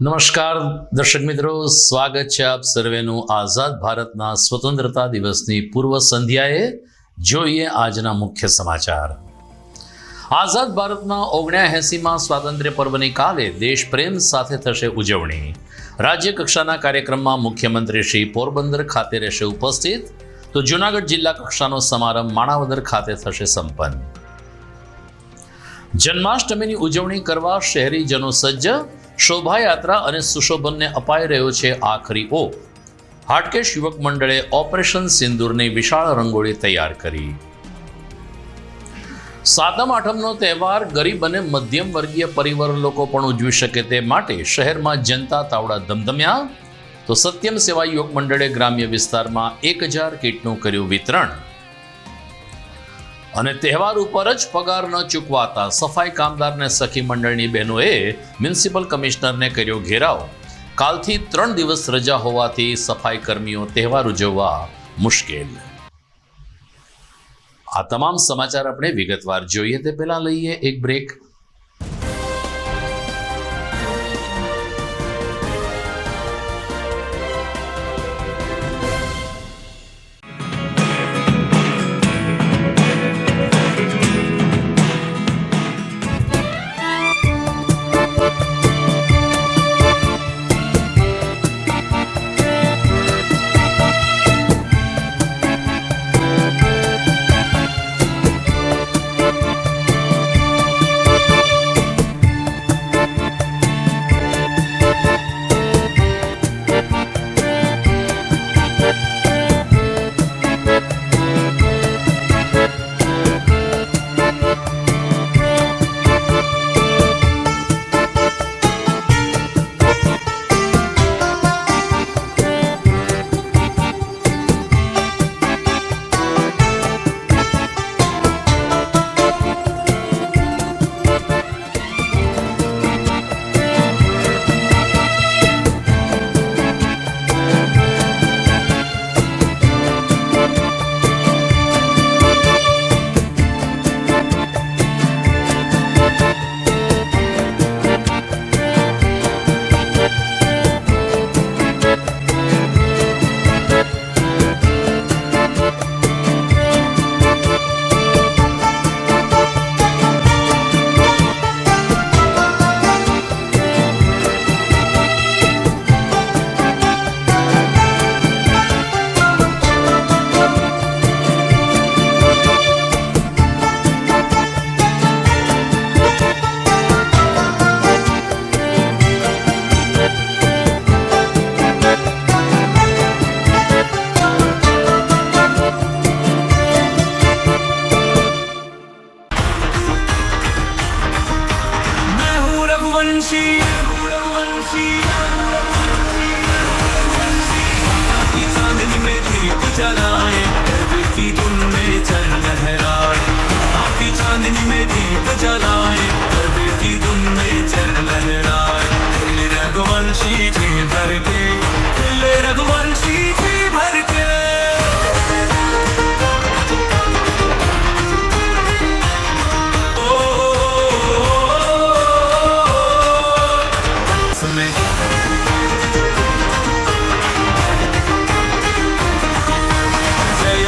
નમસ્કાર દર્શક મિત્રો, સ્વાગત છે આપ સર્વેનું આઝાદ ભારતના સ્વતંત્રતા દિવસની પૂર્વ સંધ્યાએ. જોઈએ આજના મુખ્ય સમાચાર. આઝાદ ભારતના 79માં સ્વાતંત્ર્ય પર્વની કાલે દેશપ્રેમ સાથે થશે ઉજવણી. રાજ્ય કક્ષાના કાર્યક્રમમાં મુખ્યમંત્રી શ્રી પોરબંદર ખાતે રહેશે ઉપસ્થિત, તો જૂનાગઢ જિલ્લા કક્ષાનો સમારંભ માણાવદર ખાતે થશે સંપન્ન. જન્માષ્ટમીની ઉજવણી કરવા શહેરીજનો સજ્જ. શોભાયાત્રા અને સુશોભનને અપાઈ રહ્યો છે આખરી ઓપ. હાટકેશ યુવક મંડળે ઓપરેશન સિંદૂરની વિશાળ રંગોળી તૈયાર કરી. સાતમ આઠમનો તહેવાર ગરીબ અને મધ્યમ વર્ગીય પરિવાર લોકો પણ ઉજવી શકે તે માટે શહેરમાં જનતા તાવડા ધમધમ્યા. તો સત્યમ સેવા યુવક મંડળે ગ્રામ્ય વિસ્તારમાં 1000 કીટનું કર્યું વિતરણ. અને તહેવાર ઉપર જ પગાર ન ચૂકવાતા સફાઈ કામદારને સખી મંડળની બહેનોએ મ્યુનિસિપલ કમિશનરને કર્યો ઘેરાવ. કાલથી 3 દિવસ રજા હોવાથી સફાઈ કર્મીઓ તહેવાર ઉજવવા મુશ્કેલ. આ તમામ સમાચાર આપણે વિગતવાર જોઈએ તે પહેલા લઈએ એક બ્રેક.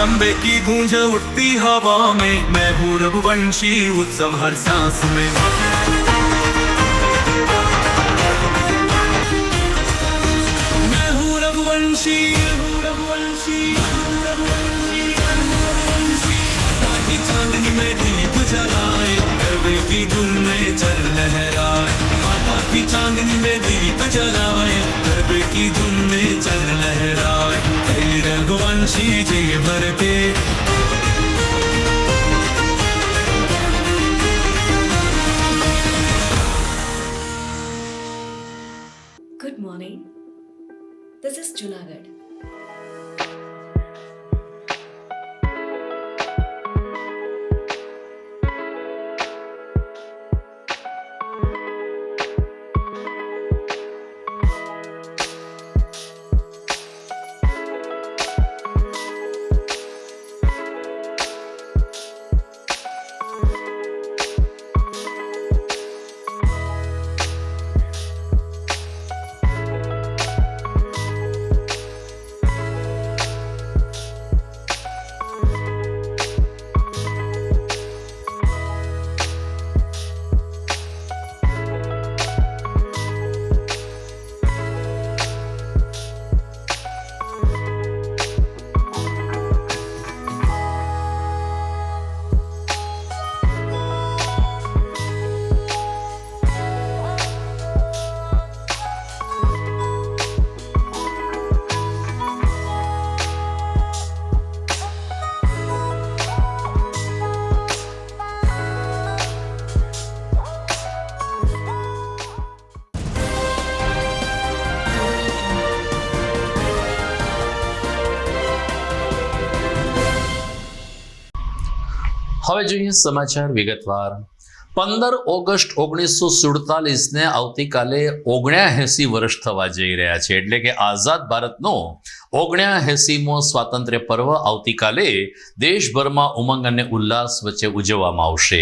अंबे की गूंज उठती हवा में, मैं हूँ रघुवंशी उत्सव हर सांस में. मैं हूँ रघुवंशी, ताकि चांदनी में दीप जलाए, गरबे की धुन में चल लहराए. माता की चांदनी में दीप जलाए, गरबे की धुन में चल लहराए. रघुवंशी जी भर के Good morning. This is Junagadh. હવે જોઈએ સમાચાર વિગતવાર. 15 ઓગસ્ટ 1947ને આવતીકાલે 79 વર્ષ થવા જઈ રહ્યા છે. એટલે કે આઝાદ ભારતનો 79મો સ્વાતંત્ર્ય પર્વ આવતીકાલે દેશભરમાં ઉમંગ અને ઉલ્લાસ વચ્ચે ઉજવવામાં આવશે.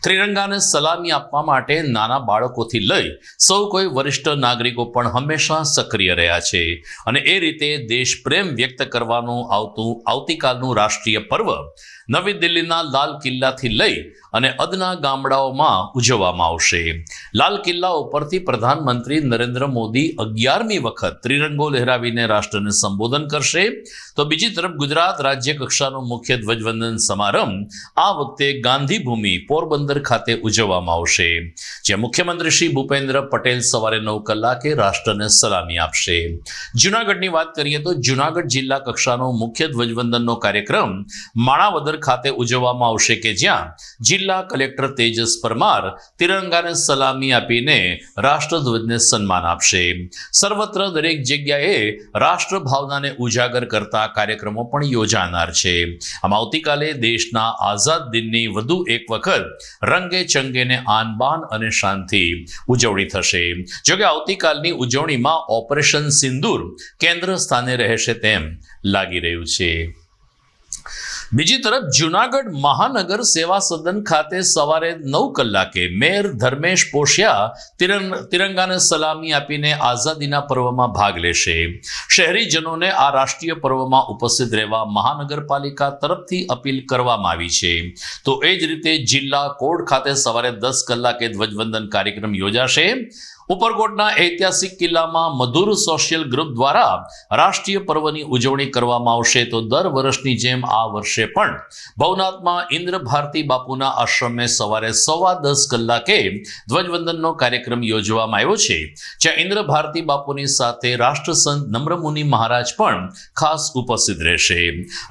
ત્રિરંગાને સલામી આપવા માટે નાના બાળકોથી લઈ સૌ કોઈ વરિષ્ઠ નાગરિકો પણ હંમેશા સક્રિય રહ્યા છે અને એ રીતે દેશપ્રેમ વ્યક્ત કરવાનું આવતીકાલનું રાષ્ટ્રીય પર્વ નવી દિલ્હીના લાલ કિલ્લાથી લઈ અને અદના ગામડાઓમાં ઉજવવામાં આવશે. લાલ કિલ્લા ઉપરથી પ્રધાનમંત્રી નરેન્દ્ર મોદી 11મી વખત ત્રિરંગો લહેરાવીને રાષ્ટ્રને સંબોધન કરશે. તો બીજી તરફ ગુજરાત રાજ્ય કક્ષાનો મુખ્ય ધ્વજવંદન સમારંભ આ વખતે ગાંધી ભૂમિ પોરબંદર ખાતે ઉજવવામાં આવશે, જ્યાં મુખ્યમંત્રી શ્રી ભૂપેન્દ્ર પટેલ સવારે 9 કલાકે રાષ્ટ્રને સલામી આપશે. જૂનાગઢની વાત કરીએ તો જૂનાગઢ જિલ્લા કક્ષાનો મુખ્ય ધ્વજવંદનનો કાર્યક્રમ માણાવદર ખાતે ઉજવવામાં આવશે, કે જ્યાં જિલ્લા કલેક્ટર તેજસ પરમાર તિરંગાને સલામી આપીને રાષ્ટ્રધ્વજને સન્માન આપશે. સર્વત્ર દરેક જગ્યાએ રાષ્ટ્રભાવનાને ઉજાગર કરતા કાર્યક્રમો પણ યોજાનાર છે. આમ આવતીકાલે દેશના આઝાદ દિનની વધુ એક વખત રંગે ચંગેને આન બાન અને શાનથી ઉજવણી થશે. જોકે આવતીકાલની ઉજવણીમાં ઓપરેશન સિંદૂર કેન્દ્ર સ્થાને રહેશે તેમ લાગી રહ્યું છે. બીજી તરફ જૂનાગઢ મહાનગર સેવા સદન ખાતે સવારે 9 કલાકે મેયર ધર્મેશ પોશિયા તિરંગાને સલામી આપીને આઝાદીના પર્વમાં ભાગ લેશે. શહેરીજનોને આ રાષ્ટ્રીય પર્વમાં ઉપસ્થિત રહેવા મહાનગરપાલિકા તરફથી અપીલ કરવામાં આવી છે. તો એ જ રીતે જિલ્લા કોર્ટ ખાતે સવારે 10 કલાકે ધ્વજવંદન કાર્યક્રમ યોજાશે. ઉપરકોટના ઐતિહાસિક કિલ્લામાં મધુર સોશિયલ ગ્રુપ દ્વારા રાષ્ટ્રીય પર્વની ઉજવણી કરવામાં આવશે. તો દર વર્ષની જેમ આ વર્ષે પણ ભવનાથમાં ઇન્દ્ર ભારતી બાપુના આશ્રમે સવારે 10:15 કલાકે ધ્વજવંદનનો કાર્યક્રમ યોજવામાં આવ્યો છે, જ્યાં ઇન્દ્ર ભારતી બાપુની સાથે રાષ્ટ્રસંત નમ્રમુનિ મહારાજ પણ ખાસ ઉપસ્થિત રહેશે.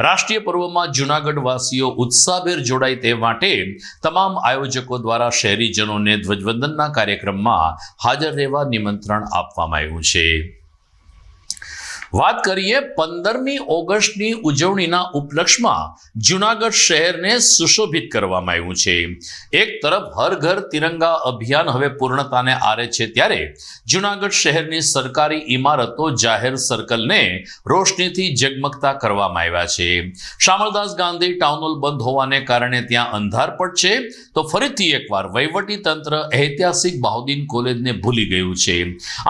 રાષ્ટ્રીય પર્વમાં જૂનાગઢ વાસીઓ ઉત્સાહભેર જોડાય તે માટે તમામ આયોજકો દ્વારા શહેરીજનોને ધ્વજવંદનના કાર્યક્રમમાં હાજર રહેવા નિમંત્રણ આપવામાં આવ્યું છે. વાત કરીએ 15મી ઓગસ્ટની ઉજવણીના ઉપલક્ષમાં જૂનાગઢ શહેરને સુશોભિત કરવામાં આવ્યું છે. એક તરફ હર ઘર તિરંગા અભિયાન હવે પૂર્ણતાને આરે છે, ત્યારે જૂનાગઢ શહેરની સરકારી ઇમારતો જાહેર સર્કલને રોશનીથી જગમગતા કરવામાં આવ્યા છે. શામળદાસ ગાંધી ટાઉન હોલ બંધ હોવાને કારણે ત્યાં અંધારપટ છે. તો ફરીથી એકવાર વહીવટી તંત્ર ઐતિહાસિક બહાઉદ્દીન કોલેજને ભૂલી ગયું છે.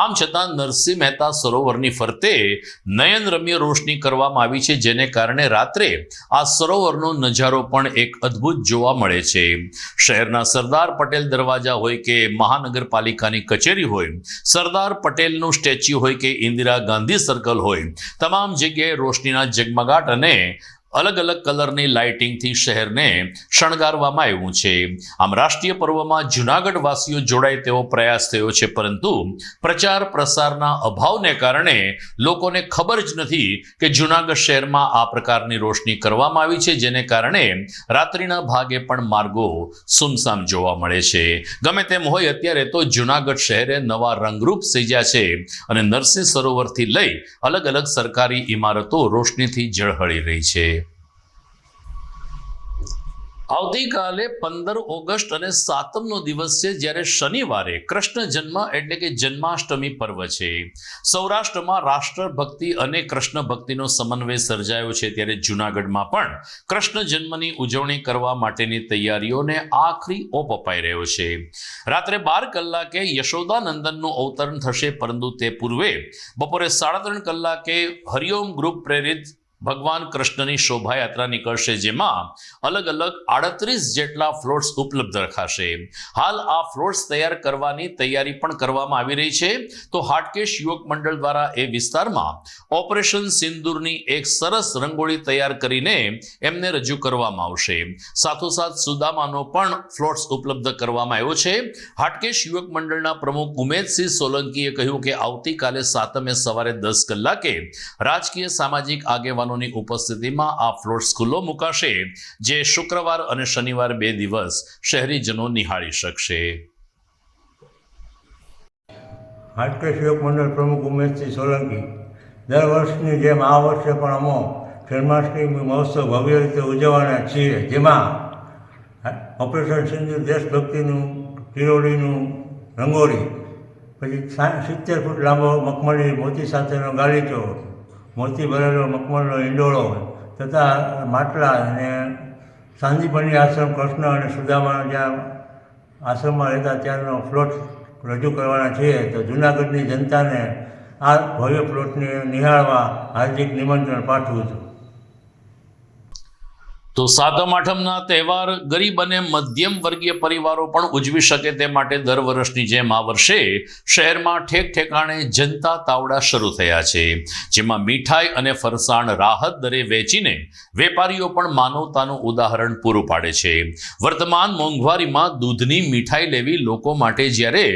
આમ છતાં નરસિંહ મહેતા સરોવરની ફરતે નયનરમ્ય રોશની કરવામાં આવી છે, જેને કારણે રાત્રે આ સરોવરનો નજારો પણ એક અદ્ભુત જોવા મળે છે. શહેરના સરદાર પટેલ દરવાજા હોય કે મહાનગરપાલિકાની કચેરી હોય, સરદાર પટેલનું સ્ટેચ્યુ હોય કે ઇન્દિરા ગાંધી સર્કલ હોય, તમામ જગ્યાએ રોશનીના ઝગમગાટ અને અલગ અલગ કલરની લાઇટિંગથી શહેરને શણગારવામાં આવ્યું છે. આમ રાષ્ટ્રીય પર્વમાં જૂનાગઢ વાસીઓ જોડાય તેવો પ્રયાસ થયો છે, પરંતુ પ્રચાર પ્રસારના અભાવને કારણે લોકોને ખબર જ નથી કે જૂનાગઢ શહેરમાં આ પ્રકારની રોશની કરવામાં આવી છે, જેને કારણે રાત્રિના ભાગે પણ માર્ગો સુમસામ જોવા મળે છે. ગમે તેમ હોય, અત્યારે તો જૂનાગઢ શહેરે નવા રંગરૂપ સર્જ્યા છે અને નરસિંહ સરોવરથી લઈ અલગ અલગ સરકારી ઇમારતો રોશનીથી ઝળહળી રહી છે. આવતીકાલે 15 ઓગસ્ટ અને 7મનો દિવસ છે, જ્યારે શનિવારે કૃષ્ણ જન્મ એટલે કે જન્માષ્ટમી પર્વ છે. સૌરાષ્ટ્રમાં રાષ્ટ્રભક્તિ અને કૃષ્ણ ભક્તિનો સમન્વય સર્જાયો છે, ત્યારે જૂનાગઢમાં પણ કૃષ્ણ જન્મની ઉજવણી કરવા માટેની તૈયારીઓને આખરી ઓપ અપાઈ રહ્યો છે. રાત્રે 12 કલાકે યશોદાનંદનનું અવતરણ થશે, પરંતુ તે પૂર્વે બપોરે 3:30 કલાકે હરિઓમ ગ્રુપ પ્રેરિત ભગવાન કૃષ્ણની શોભાયાત્રા નીકળશે, જેમાં અલગ અલગ 38 જેટલા ફ્લોટ્સ ઉપલબ્ધ રખાશે. હાલ આ ફ્લોટ્સ તૈયાર કરવાની તૈયારી પણ કરવામાં આવી રહી છે. તો હાટકેશ યુવક મંડળ દ્વારા એ વિસ્તારમાં ઓપરેશન સિંદૂરની એક સરસ રંગોળી તૈયાર કરીને એમને રજૂ કરવામાં આવશે. સાથોસાથ સુદામાનો પણ ફ્લોટ્સ ઉપલબ્ધ કરવામાં આવ્યો છે. હાટકેશ યુવક મંડળના પ્રમુખ ઉમેદસિંહ સોલંકીએ કહ્યું કે આવતીકાલે 7મે સવારે 10 કલાકે રાજકીય સામાજિક આગેવાન ની ઉપસ્થિતિમાં આ ફ્લોટ્સ ખુલ્લો મુકાશે, જે શુક્રવાર અને શનિવાર 2 દિવસ શહેરીજનો નિહાળી શકશે. હાટકેશ યુવક મંડળ પ્રમુખ ઉમેશસિંહ સોલંકી, દર વર્ષની જેમ આ વર્ષે પણ અમો જન્માષ્ટમી મહોત્સવ ભવ્ય રીતે ઉજવવાના છીએ, જેમાં ઓપરેશન સિંદૂર દેશભક્તિનું કિરોડીનું રંગોળી, પછી 70 ફૂટ લાંબો મખમલી મોતી સાથેનો ગાલીચો, મોતી ભરેલો મખમલનો ઈંડોળો તથા માટલા અને સાંદીપની આશ્રમ કૃષ્ણ અને સુદામા જ્યાં આશ્રમમાં રહેતા ત્યારનો પ્લોટ રજૂ કરવાના છીએ. તો જૂનાગઢની જનતાને આ ભવ્ય પ્લોટને નિહાળવા હાર્દિક નિમંત્રણ પાઠવું છું. તો સાતમ આઠમના તહેવાર ગરીબ અને મધ્યમ વર્ગીય પરિવારો પણ ઉજવી શકે તે માટે દર વર્ષની જેમ આ વર્ષે શહેરમાં ઠેક ઠેકાણે જનતા તાવડા શરૂ થયા છે, જેમાં મીઠાઈ અને ફરસાણ રાહત દરે વેચીને વેપારીઓ પણ માનવતાનું ઉદાહરણ પૂરું પાડે છે. વર્તમાન મોંઘવારીમાં દૂધની મીઠાઈ લેવી લોકો માટે જ્યારે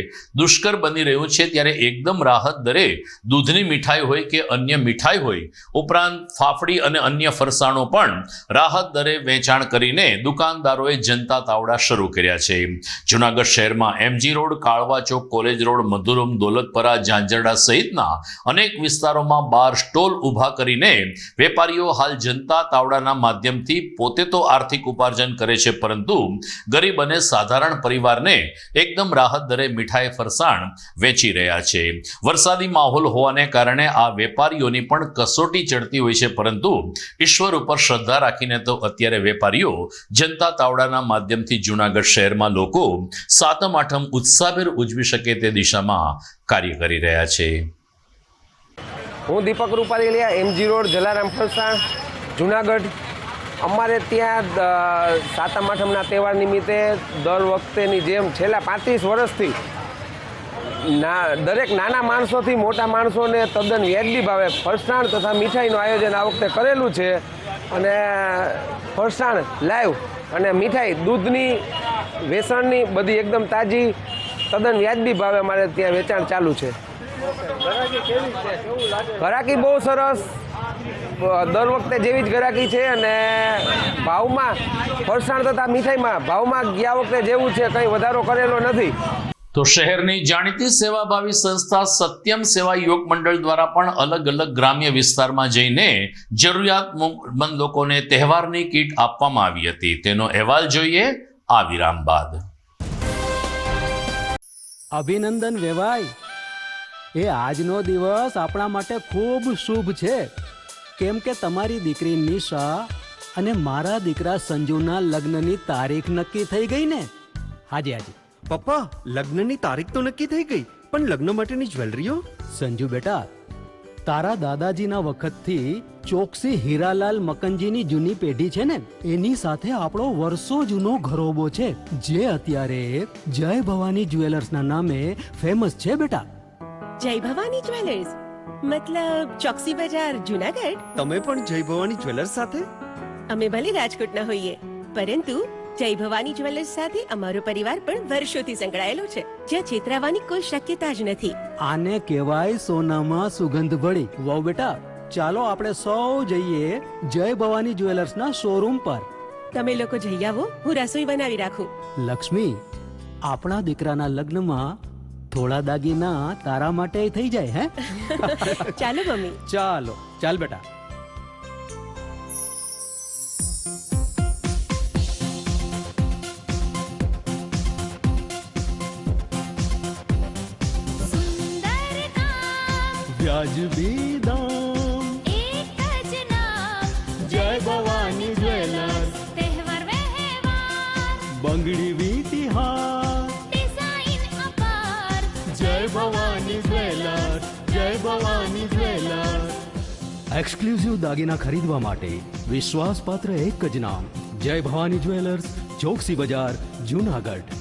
દુષ્કર બની રહ્યું છે, ત્યારે એકદમ રાહત દરે દૂધની મીઠાઈ હોય કે અન્ય મીઠાઈ હોય, ઉપરાંત ફાફડી અને અન્ય ફરસાણો પણ રાહત દરે વેચાણ કરીને દુકાનદારોએ જનતા તાવડા શરૂ કર્યા છે. જૂનાગઢ શહેરમાં MG રોડ, કાળવા ચોક, કોલેજ રોડ, મધુરમ, દોલતપરા, ઝાંઝરડા સહિતના અનેક વિસ્તારોમાં બાર સ્ટોલ ઊભા કરીને વેપારીઓ હાલ જનતા તાવડાના માધ્યમથી પોતે તો આર્થિક ઉપાર્જન કરે છે, પરંતુ ગરીબ અને સાધારણ પરિવારને એકદમ રાહત દરે મીઠાઈ ફરસાણ વેચી રહ્યા છે. વરસાદી માહોલ હોવાને કારણે આ વેપારીઓની પણ કસોટી ચડતી હોય છે, પરંતુ ઈશ્વર ઉપર શ્રદ્ધા રાખીને તો અત્યારે વેપારીઓ જનતા તાવડાના માધ્યમથી જૂનાગઢ શહેરમાં લોકો સાતમ આઠમ ઉત્સાહભેર ઉજવી શકે તે દિશામાં કાર્ય કરી રહ્યા છે. હું દીપક રૂપારેલિયા, MG રોડ, જલારામ ફરસાણ, જૂનાગઢ. અમારે ત્યાં સાતમ આઠમના તહેવાર નિમિત્તે દર વખતેની જેમ છેલ્લા 35 વર્ષથી દરેક નાના માણસોથી મોટા માણસોને તદ્દન વ્યાજબી ભાવે ફરસાણ તથા મીઠાઈનું આયોજન આ વખતે કરેલું છે. અને ફરસાણ લાઈવ અને મીઠાઈ દૂધની વેચાણની બધી એકદમ તાજી તદ્દન વ્યાજબી ભાવે અમારે ત્યાં વેચાણ ચાલુ છે. ઘરાકી બહુ સરસ, દર વખતે જેવી જ ઘરાકી છે અને ભાવમાં ફરસાણ તથા મીઠાઈમાં ભાવમાં ગયા વખતે જેવું છે, કંઈ વધારો કરેલો નથી. તો શહેરની જાણીતી સેવાભાવી સંસ્થા સત્યમ સેવા યુવક મંડળ દ્વારા પણ અલગ અલગ ગ્રામ્ય વિસ્તારમાં જઈને જરૂરિયાતમંદ લોકોને તહેવારની કીટ આપવામાં આવી હતી. તેનો અહેવાલ જોઈએ આ વિરામ બાદ. અભિનંદન વેવાઈ, એ આજનો દિવસ આપણા માટે ખૂબ શુભ છે, કેમ કે તમારી દીકરી નિશા અને મારા દીકરા સંજુના લગ્નની તારીખ નક્કી થઈ ગઈ ને. હાજી હાજી પપ્પા, લગ્નની તારીખ તો નક્કી થઈ ગઈ, પણ લગ્ન માટેની જ્વેલરીઓ? સંજુ બેટા, તારા દાદાજીના વખતથી ચોકસી હીરાલાલ મકનજીની જૂની પેઢી છે ને, એની સાથે આપણો વર્ષો જૂનો ઘરોબો છે, જે અત્યારે જય ભવાની જ્વેલર્સના નામે ફેમસ છે બેટા. જય ભવાની જ્વેલર્સ મતલબ ચોકસી બજાર, જૂનાગઢ? તમે પણ જય ભવાની જ્વેલર્સ સાથે? અમે ભલે રાજકોટના હોઈએ, પરંતુ જય ભવાની જ્વેલર્સ સાથે અમારો પરિવાર પણ વર્ષોથી સંકળાયેલો છે, જ્યાં છેતરાવાની કોઈ શક્યતા જ નથી. આને કહેવાય સોનામાં સુગંધ ભળી. વહુ બેટા, ચાલો આપણે સૌ જઈએ જય ભવાની જ્વેલર્સના શોરૂમ પર. તમે લોકો જઈ આવો, હું રસોઈ બનાવી રાખું. લક્ષ્મી, આપણા દીકરાના લગ્નમાં થોડા દાગીના તારા માટે થઈ જાય. હે ચાલો મમ્મી. ચાલો ચાલ બેટા. વ્યાજબી દામ, એક જ નામ, જય ભવાની જ્વેલર્સ. તહેવાર વ્યવહાર, બંગડી વીટી હાર, ડિઝાઇન અપાર, જય ભવાની જ્વેલર્સ, જય ભવાની જ્વેલર્સ. એક્સક્લુઝિવ દાગીના ખરીદવા માટે વિશ્વાસપાત્ર એક જ નામ, જય ભવાની જ્વેલર્સ, ચોકસી બજાર, જૂનાગઢ.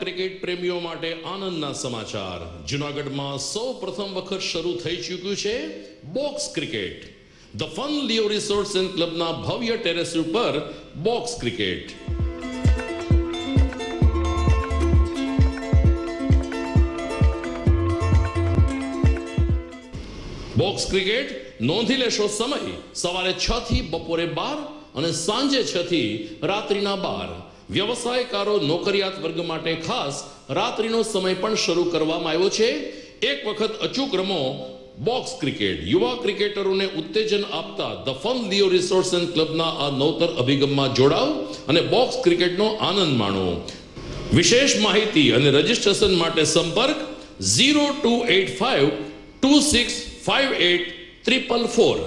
ક્રિકેટ પ્રેમીઓ માટે આનંદના સમાચાર. જૂનાગઢમાં સૌ પ્રથમ વખત શરૂ થઈ ચૂક્યું છે box cricket. The fun Leo resorts and ક્લબના ભવ્ય ટેરેસ ઉપર બોક્સ ક્રિકેટ. બોક્સ ક્રિકેટ નોંધી લેશો સમય સવારે 6 થી બપોરે 12 અને સાંજે 6 થી રાત્રિના 12. વ્યવસાયકારો નોકરિયાત વર્ગ માટે ખાસ રાત્રિનો સમય પણ શરૂ કરવામાં આવ્યો છે. એક વખત અચૂક રમો બોક્સ ક્રિકેટ. યુવા ક્રિકેટરોને ઉત્તેજન આપતા the fun Leo resorts and ક્લબના આ નવતર અભિગમમાં જોડાઓ અને બોક્સ ક્રિકેટનો આનંદ માણો. વિશેષ માહિતી અને રજીસ્ટ્રેશન માટે સંપર્ક 0285 2658 444.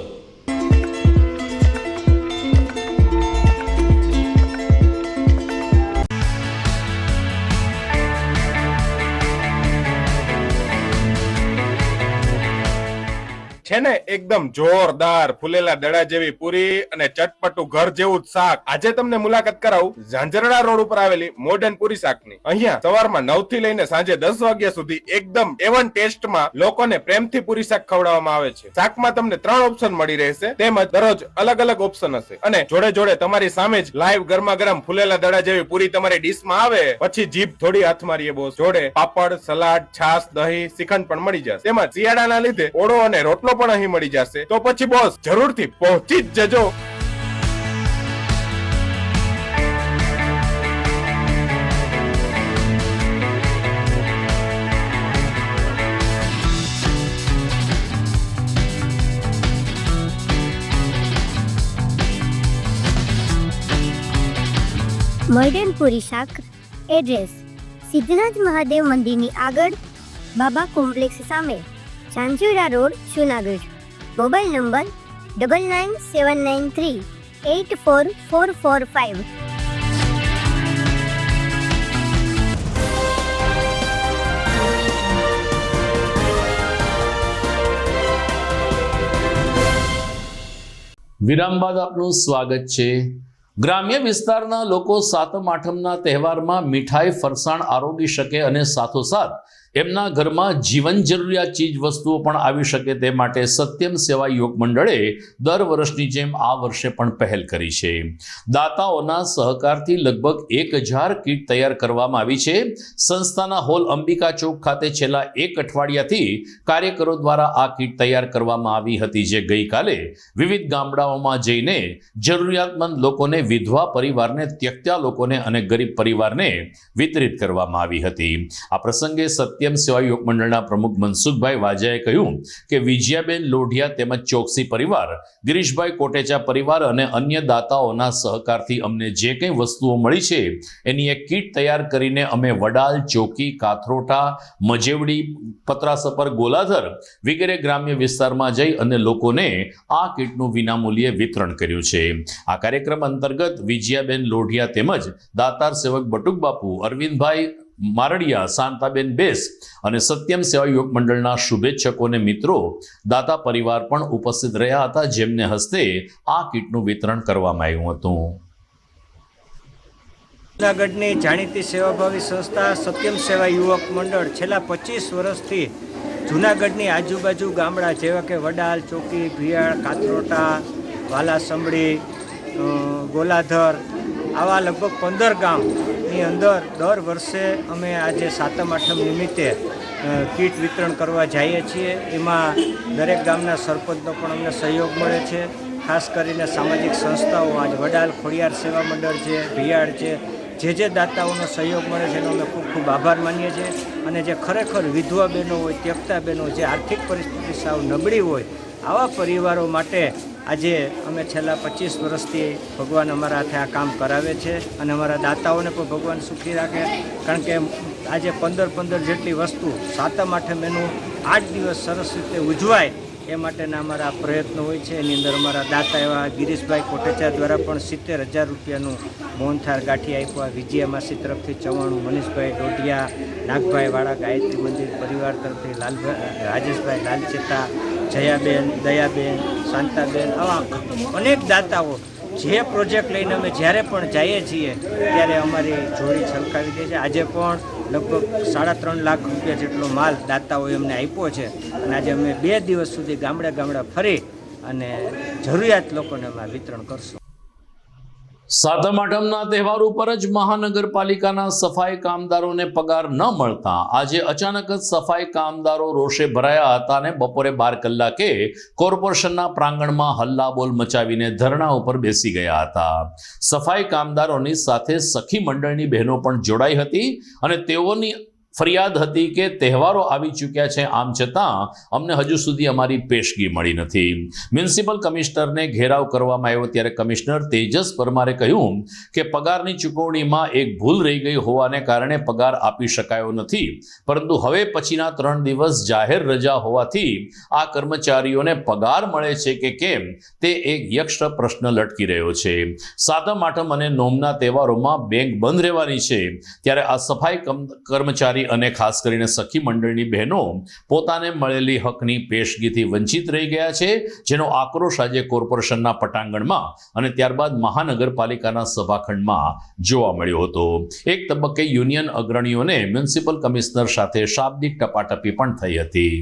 છે ને એકદમ જોરદાર ફૂલેલા દડા જેવી પૂરી અને ચટપટું ઘર જેવું જ શાક. આજે તમને મુલાકાત કરાવું ઝાંઝરડા રોડ ઉપર આવેલી મોડર્ન પૂરી શાકની. અહીંયા સવારમાં 9 થી લઈને સાંજે 10 વાગ્યા સુધી એકદમ એવન ટેસ્ટમાં લોકોને પ્રેમથી પૂરી શાક ખવડાવવામાં આવે છે. શાકમાં તમને 3 ઓપ્શન મળી રહેશે, તેમજ દરરોજ અલગ અલગ ઓપ્શન હશે અને જોડે જોડે તમારી સામે જ લાઈવ ગરમા ગરમ ફૂલેલા દડા જેવી પૂરી તમારી ડીશમાં આવે પછી જીભ થોડી હાથ મારીએ બોસ. જોડે પાપડ, સલાડ, છાશ, દહીં, શ્રીખંડ પણ મળી જશે. તેમજ શિયાળાના લીધે ઓળો અને રોટલો પણ અહીં મળી જશે. તો પછી બોસ જરૂરથી પહોંચી જ જજો. મોડર્ન પૂરી શાક. એડ્રેસ સિદ્ધનાથ મહાદેવ મંદિરની આગળ, બાબા કોમ્પ્લેક્સ સામે, Zanzarda road, Junagadh. Mobile number 9979384445. વિરામ બાદ આપનું સ્વાગત છે. ગ્રામ્ય વિસ્તારના લોકો સાતમ આઠમના તહેવારમાં મીઠાઈ ફરસાણ આરોગી શકે અને સાથોસાથ એમના ઘરમાં જીવન જરૂરિયાત ચીજ વસ્તુઓ પણ આવી શકે તે માટે સત્યમ સેવા યોગ મંડળે દર વર્ષની જેમ આ વર્ષે પણ પહેલ કરી છે. દાતાઓના સહકારથી લગભગ 1000 કીટ તૈયાર કરવામાં આવી છે. સંસ્થાના હોલ અંબિકા ચોક ખાતે છેલ્લા 1 અઠવાડિયાથી કાર્યકરો દ્વારા આ કીટ તૈયાર કરવામાં આવી હતી, જે ગઈકાલે વિવિધ ગામડાઓમાં જઈને જરૂરિયાતમંદ લોકોને, વિધવા પરિવારને, ત્યક્તા લોકોને અને ગરીબ પરિવારને વિતરિત કરવામાં આવી હતી. આ પ્રસંગે સત્યમ સેવા યોગ મંડળના પ્રમુખ મનસુખભાઈ વાજાએ કહ્યું કે વિજયાબેન લોઢિયા તેમજ ચોકસી પરિવાર, ગિરીશભાઈ કોટેચા પરિવાર અને અન્ય દાતાઓના સહકારથી અમને જે કંઈ વસ્તુઓ મળી છે એની એક કીટ તૈયાર કરીને અમે વડાલ, ચોકી, કાથરોટા, મજેવડી, પત્રાસપર, ગોલાધર વગેરે ગ્રામ્ય વિસ્તારમાં જઈ અને લોકોને આ કીટનું વિનામૂલ્યે વિતરણ કર્યું છે. આ કાર્યક્રમ અંતર્ગત વિજયાબેન લોઢિયા તેમજ દાતાર સેવક બટુકબાપુ, અરવિંદભાઈ મારડિયા, શાંતાબેન બેસ અને સત્યમ સેવા યોગ મંડળના શુભેચ્છકો અને મિત્રો, દાતા પરિવાર પણ ઉપસ્થિત રહ્યા હતા, જેમને હસ્તે આ કીટનું વિતરણ કરવામાં આવ્યું હતું. જૂનાગઢની જાણીતી સેવાભાવી સંસ્થા સત્યમ સેવા યુવક મંડળ છેલ્લા 25 વર્ષથી જૂનાગઢની આજુબાજુ ગામડા જેવા કે વડાલ, ચોકી, ભિયાળ, કાથરોટા, વાલાસંબડી, ગોલાધર આવા લગભગ 15 ગામની અંદર દર વર્ષે અમે આજે સાતમ આઠમ નિમિત્તે કીટ વિતરણ કરવા જઈએ છીએ. એમાં દરેક ગામના સરપંચનો પણ અમને સહયોગ મળે છે. ખાસ કરીને સામાજિક સંસ્થાઓ, આજ વડાલ ખોડિયાર સેવા મંડળ છે, ભિયાળ છે, જે દાતાઓનો સહયોગ મળે છે એનો અમે ખૂબ ખૂબ આભાર માનીએ છીએ. અને જે ખરેખર વિધવા બહેનો હોય, ત્યક્તા બહેનો, જે આર્થિક પરિસ્થિતિ સાવ નબળી હોય, આવા પરિવારો માટે આજે અમે છેલ્લા 25 વર્ષથી ભગવાન અમારા હાથે આ કામ કરાવે છે અને અમારા દાતાઓને પણ ભગવાન સુખી રાખે. કારણ કે આજે 15 જેટલી વસ્તુ સાતમ આઠમ એનું 8 દિવસ સરસ રીતે ઉજવાય એ માટેના અમારા પ્રયત્નો હોય છે. એની અંદર અમારા દાતા એવા ગિરીશભાઈ કોટેચા દ્વારા પણ 70,000 રૂપિયાનું મોહનથાળ ગાંઠી આપ્યા. વિજયામાસી તરફથી 94, મનીષભાઈ ડોડિયા, નાગભાઈ વાળા ગાયત્રી મંદિર પરિવાર તરફથી રાજેશભાઈ લાલચેતા, જયાબેન, દયાબેન, શાંતાબેન, આવા અનેક દાતાઓ જે પ્રોજેક્ટ લઈને અમે જ્યારે પણ જઈએ છીએ ત્યારે અમારી જોડી છલકાવી દે છે. આજે પણ લગભગ 3.5 લાખ રૂપિયા જેટલો માલ દાતાઓએ અમને આપ્યો છે અને આજે અમે 2 દિવસ સુધી ગામડા ફરી અને જરૂરિયાત લોકોને અમે વિતરણ કરશું. સાતમ આઠમના તહેવાર ઉપર જ મહાનગરપાલિકાના સફાઈ કામદારોને પગાર ન મળતા આજે અચાનક જ સફાઈ કામદારો રોષે ભરાયા હતા અને બપોરે 12 કલાકે કોર્પોરેશનના પ્રાંગણમાં હલ્લાબોલ મચાવીને ધરણા ઉપર બેસી ગયા હતા. સફાઈ કામદારોની સાથે સખી મંડળની બહેનો પણ જોડાઈ હતી અને તેઓની ફરિયાદ હતી કે તહેવારો આવી ચૂક્યા છે, આમ છતાં અમને હજુ સુધી અમારી પેશગી મળી નથી. મ્યુનિસિપલ કમિશનરને ઘેરાવ કરવામાં આવ્યો ત્યારે કમિશનર તેજસ પરમારે કહ્યું કે પગારની ચૂકવણીમાં એક ભૂલ રહી ગઈ હોવાને કારણે પગાર આપી શકાયો નથી, પરંતુ હવે પછીના 3 દિવસ જાહેર રજા હોવાથી આ કર્મચારીઓને પગાર મળે છે કે કેમ તે એક યક્ષ પ્રશ્ન લટકી રહ્યો છે. સાતમ આઠમ અને નોમના તહેવારોમાં બેંક બંધ રહેવાની છે ત્યારે આ સફાઈ કર્મચારી અને ખાસ કરીને સખી મંડળની બહેનો પોતાને મળેલી હકની પેશગીથી વંચિત રહી ગયા છે, જેનો આક્રોશ આજે કોર્પોરેશનના પટાંગણમાં અને ત્યારબાદ મહાનગરપાલિકાના સભાખંડમાં જોવા મળ્યો હતો. એક તબક્કે યુનિયન અગ્રણીઓને મ્યુનિસિપલ કમિશનર સાથે શાબ્દિક ટપાટપી પણ થઈ હતી.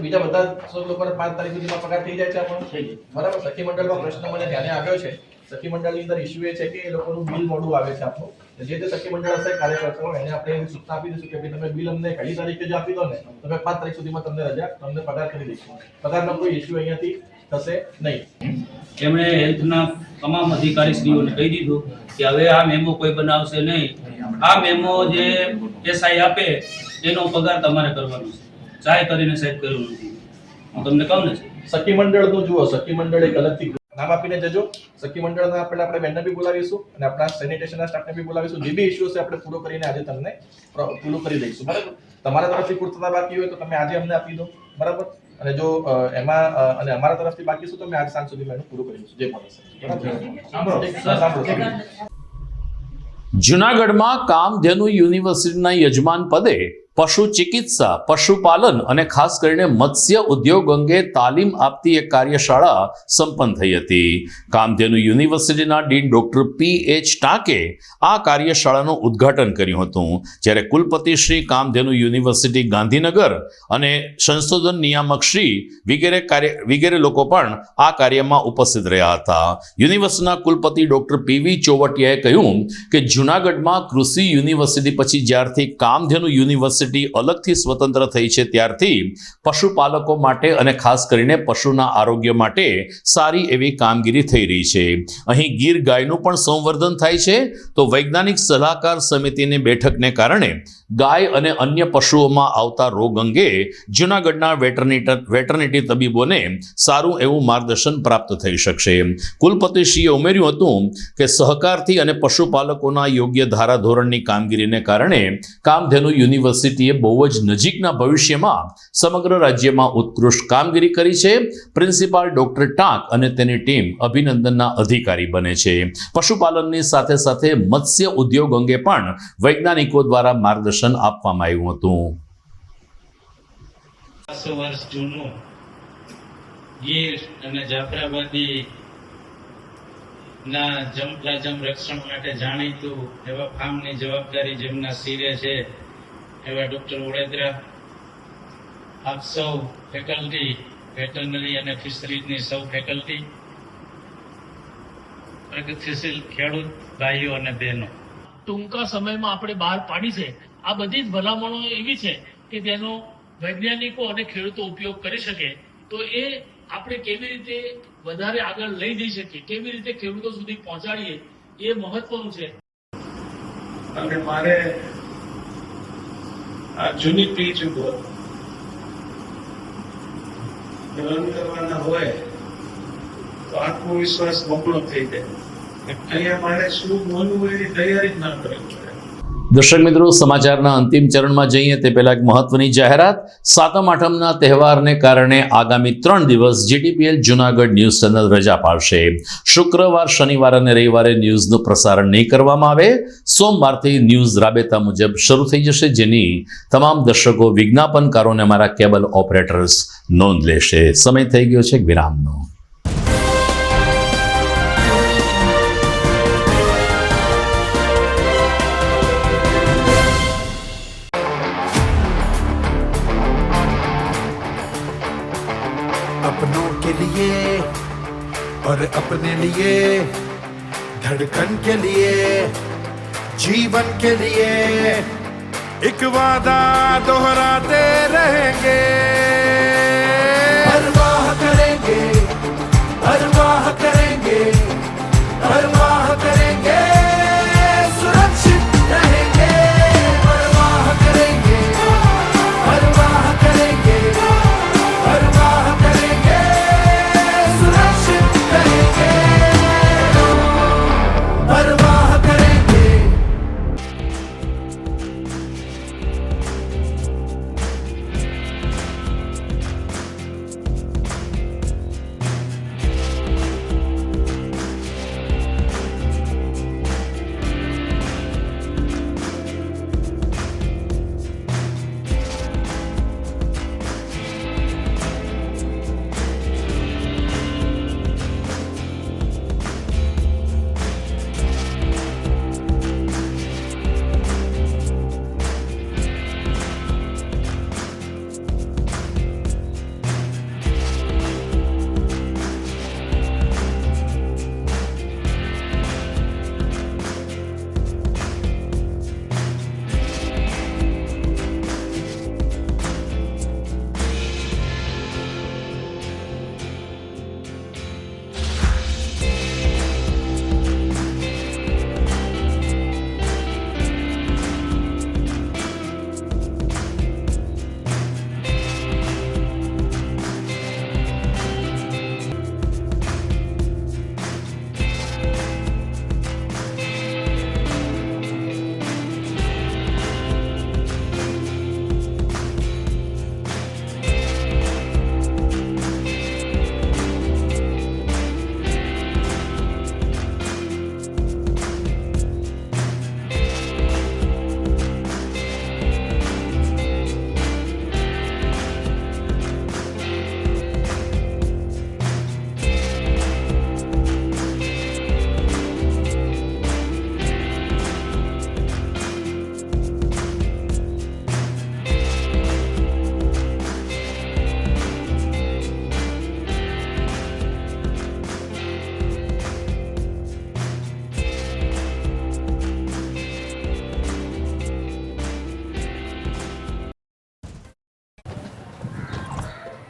બીજા બધા લોકોને 5 તારીખ સુધીમાં પગાર થઈ જાય છે આપણો, બરાબર. સખી મંડળમાં પ્રશ્ન મને ધ્યાને આવ્યો છે. સખી મંડળની અંદર ઇસ્યુ એ છે કે એ લોકોનું બિલ મોડું આવે છે આપણું. જે તે સખી મંડળ હશે કાર્યકર્તાઓ એને આપણે એવી સૂચના આપી દઈશું કે ભાઈ તમે બિલ અમને પહેલી તારીખે જ આપી દો ને, તમે 5 તારીખ સુધીમાં તમને પગાર કરી દઈશું. પગારનો કોઈ ઇસ્યુ અહીંયાથી થશે નહીં. એમણે હેલ્થના તમામ અધિકારીશ્રીઓને કહી દીધું કે હવે આ મેમો કોઈ બનાવશે નહીં. આ મેમો જે એસઆઈ આપે એનો પગાર તમારે કરવાનો છે. ચાય કરીને સાહેબ કર્યું નથી. હું તમને કહું ને સખી મંડળનું જુઓ, સખી મંડળ એક અલગથી નામ આપીને જજો. સખી મંડળના આપણે બેનને બી બોલાવીશું અને આપણા સેનિટેશનના સ્ટાફને બી બોલાવીશું. જે બી ઇશ્યુ છે આપણે પૂરો કરીને આજે તમને પૂરું કરી દઈશું, બરાબર. તમારા તરફથી પૂર્તતા બાકી હોય તો તમે આજે અમને આપી દો, બરાબર. અને જો એમાં અને અમારા તરફથી બાકી શું તમે આજ સાંજ સુધીમાં એનું પૂરું કરી દઈશું જે પણ હશે. જૂનાગઢમાં કામધેનુ યુનિવર્સિટીના યજમાન પદે પશુ ચિકિત્સા, પશુપાલન અને ખાસ કરીને મત્સ્ય ઉદ્યોગ અંગે તાલીમ આપતી એક કાર્યશાળા સંપન્ન થઈ હતી. કામધેનુ યુનિવર્સિટીના ડીન ડોક્ટર P.H. ટાંકે આ કાર્યશાળાનું ઉદ્ઘાટન કર્યું હતું, જ્યારે કુલપતિ શ્રી કામધેનુ યુનિવર્સિટી ગાંધીનગર અને સંશોધન નિયામક શ્રી વગેરે લોકો પણ આ કાર્યમાં ઉપસ્થિત રહ્યા હતા. યુનિવર્સિટીના કુલપતિ ડોક્ટર P.V. ચોવટિયાએ કહ્યું કે જૂનાગઢમાં કૃષિ યુનિવર્સિટી પછી જ્યારથી કામધેનુ યુનિવર્સિટી અલગથી સ્વતંત્ર થઈ છે ત્યારથી પશુપાલકો માટે અને ખાસ કરીને પશુના આરોગ્ય માટે સારી એવી કામગીરી થઈ રહી છે. અહીં ગીર ગાયનું પણ સંવર્ધન થાય છે, તો વૈજ્ઞાનિક સલાહકાર સમિતિની બેઠકને કારણે ગાય અને અન્ય પશુઓમાં આવતા રોગ અંગે જૂનાગઢના વેટરનિટી તબીબોને સારું એવું માર્ગદર્શન પ્રાપ્ત થઈ શકશે. કુલપતિશ્રીએ ઉમેર્યું હતું કે સહકારથી અને પશુપાલકોના યોગ્ય ધારાધોરણની કામગીરીને કારણે કામધેનુ યુનિવર્સિટી બહુ જ નજીકના ભવિષ્યમાં સમગ્ર રાજ્યમાં ઉત્કૃષ્ટ કામગીરી કરી છે. પ્રિન્સિપાલ ડોક્ટર ટાંક અને તેની ટીમ અભિનંદનના અધિકારી બને છે. પશુપાલનની સાથે સાથે મત્સ્ય ઉદ્યોગ અંગે પણ વૈજ્ઞાનિકો દ્વારા માર્ગદર્શન આપવામાં આવ્યું હતું. 500 વર્ષ જૂનું ગીર અને જાફરાબાદી ના જમપ્લાજમ રક્ષણ માટે જાણીતું એવા ફાર્મની જવાબદારી જેમના સિરે છે એવા ડોક્ટર વડોદરા, આપ સૌ ફેકલ્ટી, વેટરનરી અને ફિશરીઝની સૌ ફેકલ્ટી, પ્રગતિશીલ ખેડૂત ભાઈઓ અને બહેનો, ટૂંકા સમયમાં આપણે બહાર પાડી છે. આ બધી જ ભલામણો એવી છે કે તેનો વૈજ્ઞાનિકો અને ખેડૂતો ઉપયોગ કરી શકે, તો એ આપણે કેવી રીતે વધારે આગળ લઈ જઈ શકીએ, કેવી રીતે ખેડૂતો સુધી પહોંચાડીએ, એ મહત્વનું છે. અને મારે આ જૂની પીચ ઉપર રન કરવાના હોય તો આત્મવિશ્વાસ બમણો થઈ જાય. અહીંયા મારે શું બોલવું એની તૈયારી જ ના કરવી પડે. દર્શક મિત્રો, સમાચારના અંતિમ ચરણમાં જઈએ તે પહેલા એક મહત્વની જાહેરાત. સાતમ આઠમના તહેવારને કારણે આગામી 3 દિવસ GTPL જૂનાગઢ ન્યૂઝ ચેનલ રજા પાડશે. શુક્રવાર, શનિવાર અને રવિવારે ન્યૂઝનું પ્રસારણ નહીં કરવામાં આવે. સોમવારથી ન્યૂઝ રાબેતા મુજબ શરૂ થઈ જશે, જેની તમામ દર્શકો, વિજ્ઞાપનકારોને અમારા કેબલ ઓપરેટર્સ નોંધ લેશે. સમય થઈ ગયો છે વિરામનો. के लिए और अपने लिए, धड़कन के लिए, जीवन के लिए एक वादा दोहराते रहेंगे। परवाह करेंगे, परवाह करेंगे, परवाह करेंगे, सुरक्षित रहेंगे। परवाह करेंगे, परवाह करेंगे, परवाह करेंगे, सुरक्षित रहेंगे। परवाह करेंगे।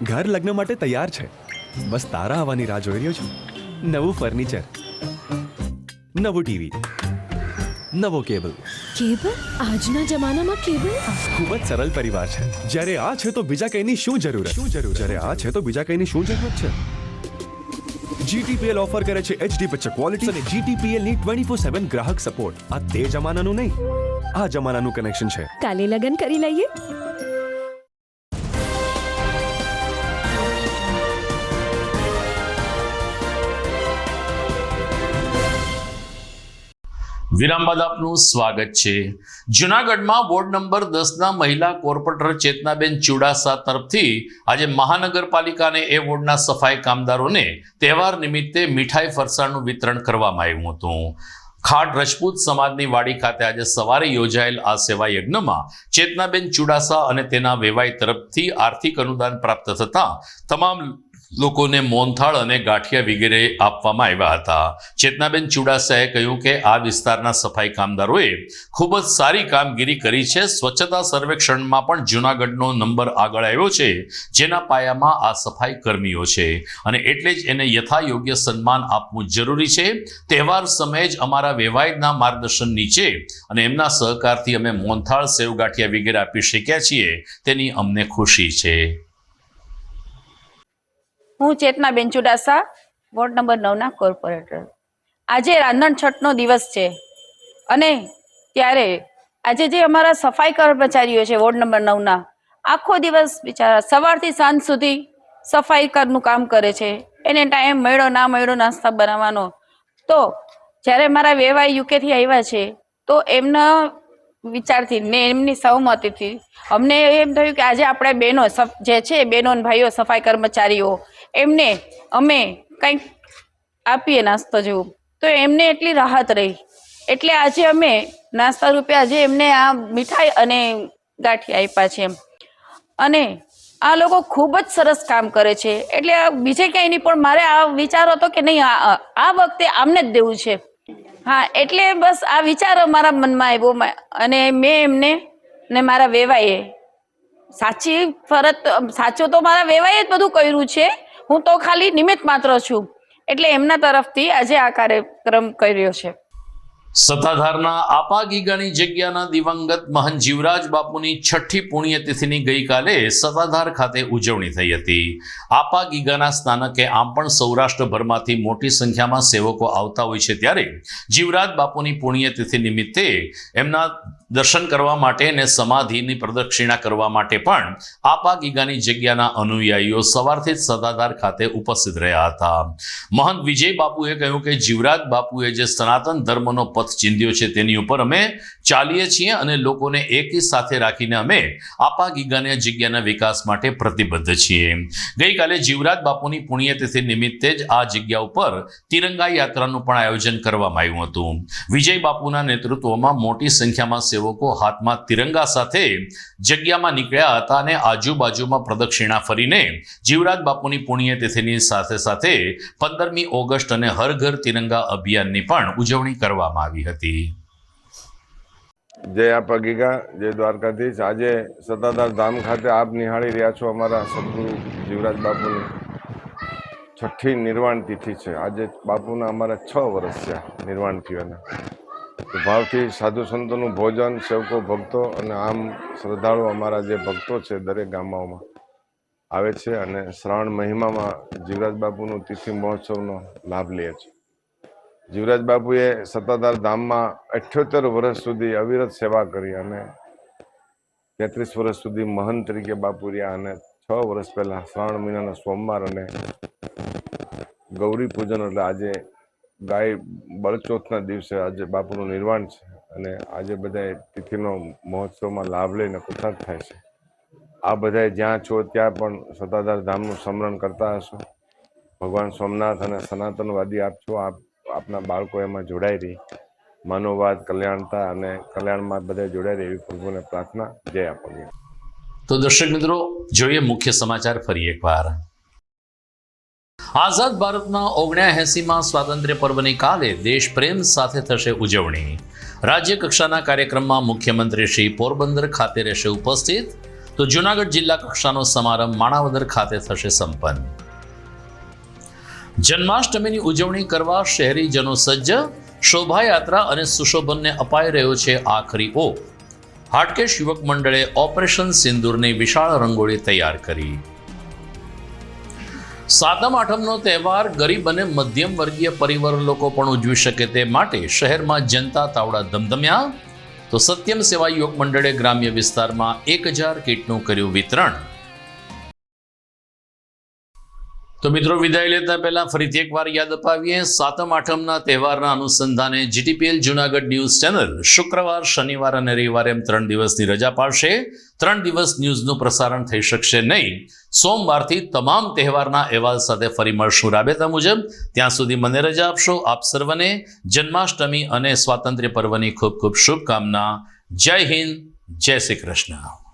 ઘર લગ્ન માટે તૈયાર છે, બસ તારા આવવાની રાહ જોઈ રહ્યો છું. નવું ફર્નિચર, નવું ટીવી, નવો કેબલ. કેબલ? આજના જમાનામાં કેબલ? ખૂબ જ સરળ પરિવાર છે. જ્યારે આ છે તો બીજા કઈની શું જરૂરત? જ્યારે આ છે તો બીજા કઈની શું જરૂરત છે? GTPL ઓફર કરે છે HD પિક્ચર ક્વોલિટી અને GTPL ની 24/7 ગ્રાહક સપોર્ટ. આ તે જમાનાનું નહીં, આ જમાનાનું કનેક્શન છે. કાલે લગન કરી લઈએ. વિરામ બાદ આપનું સ્વાગત છે. જૂનાગઢમાં વોર્ડ નંબર 10ના મહિલા કોર્પોરેટર ચેતનાબેન ચુડાસા તરફથી આજે મહાનગરપાલિકાને એ વોર્ડના સફાઈ કામદારોને તહેવાર નિમિત્તે મીઠાઈ ફરસાણનું વિતરણ કરવામાં આવ્યું હતું. ખાટ રજપૂત સમાજની વાડી ખાતે આજે સવારે યોજાયેલ આ સેવા યજ્ઞમાં ચેતનાબેન ચુડાસા અને તેના વેવાઈ તરફથી આર્થિક અનુદાન પ્રાપ્ત થતા તમામ લોકોને મોહનથાળ અને ગાંઠિયા વગેરે આપવામાં આવ્યા હતા. ચેતનાબેન ચુડાસાએ કહ્યું કે આ વિસ્તારના સફાઈ કામદારોએ ખૂબ જ સારી કામગીરી કરી છે. સ્વચ્છતા સર્વેક્ષણમાં પણ જૂનાગઢનો નંબર આગળ આવ્યો છે, જેના પાયામાં આ સફાઈ કર્મીઓ છે અને એટલે જ એને યથાયોગ્ય સન્માન આપવું જરૂરી છે. તહેવાર સમયે જ અમારા વેવાઈના માર્ગદર્શન નીચે અને એમના સહકારથી અમે મોહનથાળ, સેવ ગાંઠિયા વગેરે આપી શક્યા છીએ, તેની અમને ખુશી છે. હું ચેતનાબેન ચુડાસા, વોર્ડ નંબર 9ના કોર્પોરેટર. આજે રાંધણછઠનો દિવસ છે અને ત્યારે આજે જે અમારા સફાઈ કર્મચારીઓ છે વોર્ડ નંબર 9ના, આખો દિવસ બિચારા સવારથી સાંજ સુધી સફાઈ કરનું કામ કરે છે. એને ટાઈમ મળ્યો ના મળ્યો નાસ્તા બનાવવાનો. તો જ્યારે મારા વેવાઈ યુકેથી આવ્યા છે તો એમના વિચારથી ને એમની સહમતીથી અમને એમ થયું કે આજે આપણે બહેનો જે છે, બહેનો ભાઈઓ સફાઈ કર્મચારીઓ, એમને અમે કંઈક આપીએ નાસ્તો જેવું. તો એમને એટલી રાહત રહી, એટલે આજે અમે નાસ્તા રૂપે આજે એમને આ મીઠાઈ અને ગાંઠિયા આપ્યા છે. અને આ લોકો ખૂબ જ સરસ કામ કરે છે. એટલે બીજે ક્યાંય નહીં, પણ મારે આ વિચાર હતો કે નહીં, આ વખતે આમને જ દેવું છે. હા, એટલે બસ આ વિચાર મારા મનમાં આવ્યો અને મેં એમને ને મારા વેવાઈએ સાચું તો મારા વેવાઈએ જ બધું કર્યું છે. હું તો ખાલી નિમિત્ત માત્ર છું. એટલે એમના તરફથી આજે આ કાર્યક્રમ કર્યો છે. સત્તાધારના આપા ગીગાની જગ્યાના દિવંગત મહંત જીવરાજ બાપુની 6ઠ્ઠી પુણ્યતિથિની ગઈકાલે સત્તાધાર ખાતે ઉજવણી થઈ હતી. આપા ગીગાના સ્નાનકે આમ પણ સૌરાષ્ટ્રભરમાંથી મોટી સંખ્યામાં સેવકો આવતા હોય છે, ત્યારે જીવરાજ બાપુની પુણ્યતિથિ નિમિત્તે એમના દર્શન કરવા માટે અને સમાધિની પ્રદક્ષિણા કરવા માટે પણ આપા ગીગાની જગ્યાના અનુયાયીઓ સવારથી જ સત્તાધાર ખાતે ઉપસ્થિત રહ્યા હતા. મહંત વિજય બાપુએ કહ્યું કે જીવરાજ બાપુએ જે સનાતન ધર્મનો પથ ચિંધ્યો છે તેની ઉપર અમે ચાલીએ છીએ અને લોકોને એકી સાથે રાખીને અમે આપા ગીગાની જગ્યાના વિકાસ માટે પ્રતિબદ્ધ છીએ. ગઈકાલે જીવરાજ બાપુની પુણ્યતિથિ નિમિત્તે જ આ જગ્યા ઉપર તિરંગા યાત્રાનું પણ આયોજન કરવામાં આવ્યું હતું. વિજય બાપુના નેતૃત્વમાં મોટી સંખ્યામાં સેવકો હાથમાં તિરંગા સાથે જગ્યામાં નીકળ્યા હતા અને આજુબાજુમાં પ્રદક્ષિણા ફરીને જીવરાજ બાપુની પુણ્યતિથિની સાથે સાથે 15મી ઓગસ્ટ અને હર ઘર તિરંગા અભિયાનની પણ ઉજવણી કરવામાં આવી હતી. જય આપા ગીગા, જય દ્વારકાધીશ. આજે સત્તાધાર ધામ ખાતે આપ નિહાળી રહ્યા છો અમારા સદગુરુ જીવરાજ બાપુની 6ઠ્ઠી નિર્વાણ તિથિ છે. આજે બાપુના અમારા 6 વર્ષ છે નિર્વાણ થયાના. ભાવથી સાધુ સંતોનું ભોજન, સેવકો ભક્તો અને આમ શ્રદ્ધાળુ અમારા જે ભક્તો છે દરેક ગામોમાં આવે છે અને શ્રાવણ મહિનામાં જીવરાજ બાપુનું તિથિ મહોત્સવનો લાભ લે છે. જીવરાજ બાપુએ સત્તાધાર ધામમાં 78 વર્ષ સુધી અવિરત સેવા કરી અને 33 વર્ષ સુધી મહંત તરીકે બાપુ રહ્યા અને 6 વર્ષ પહેલા શ્રાવણ મહિનાના સોમવાર અને ગૌરી પૂજન એટલે આજે ગાય બળચોથના દિવસે આજે બાપુનું નિર્વાણ છે અને આજે બધા તિથિનો મહોત્સવમાં લાભ લઈને કૃતાર્થ થાય છે. આ બધા જ્યાં છો ત્યાં પણ સત્તાધાર ધામનું સ્મરણ કરતા હશો. ભગવાન સોમનાથ અને સનાતનવાદી આપ છો, આપના બાળકો એમાં જોડાઈ રહી માનવવાદ, કલ્યાણતા અને કલ્યાણમાં બધા જોડાઈ રહી એવી પ્રભુને પ્રાર્થના. જય આપા. તો દર્શક મિત્રો, જોઈએ મુખ્ય સમાચાર ફરી એકવાર. આઝાદ ભારતના 79માં સ્વાતંત્ર્ય પર્વની કાલે દેશ પ્રેમ સાથે થશે ઉજવણી. રાજ્ય કક્ષાના કાર્યક્રમમાં મુખ્યમંત્રી શ્રી પોરબંદર ખાતે રહેશે ઉપસ્થિત. તો જૂનાગઢ જિલ્લા કક્ષાનો સમારંભ માણાવદર ખાતે થશે સંપન્ન. જન્માષ્ટમીની ઉજવણી કરવા શહેરીજનો સજ્જ. શોભાયાત્રા અને સુશોભનને અપાઈ રહ્યો છે આખરી ઓપ. હાટકેશ યુવક મંડળે ઓપરેશન સિંદૂરની વિશાળ રંગોળી તૈયાર કરી. સાતમ આઠમનો તહેવાર ગરીબ અને મધ્યમ વર્ગીય પરિવાર લોકો પણ ઉજવી શકે તે માટે શહેરમાં જનતા તાવડા ધમધમ્યા. તો સત્યમ સેવા યુવક મંડળે ગ્રામ્ય વિસ્તારમાં 1000 કીટનું કર્યું વિતરણ. તો મિત્રો, વિદાય લેતા પહેલા ફરીથી એકવાર યાદ અપાવીએ, સાતમ આઠમના તહેવારના અનુસંધાને જીટીપીએલ જૂનાગઢ ન્યૂઝ ચેનલ શુક્રવાર, શનિવાર અને રવિવારે એમ 3 દિવસની રજા પાડશે. 3 દિવસ ન્યૂઝનું પ્રસારણ થઈ શકશે નહીં. સોમવારથી તમામ તહેવારના અહેવાલ સાથે ફરી મળશું રાબેતા મુજબ. ત્યાં સુધી મને રજા આપશો. આપ સર્વને જન્માષ્ટમી અને સ્વાતંત્ર્ય પર્વની ખૂબ ખૂબ શુભકામના. જય હિન્દ, જય શ્રી કૃષ્ણ.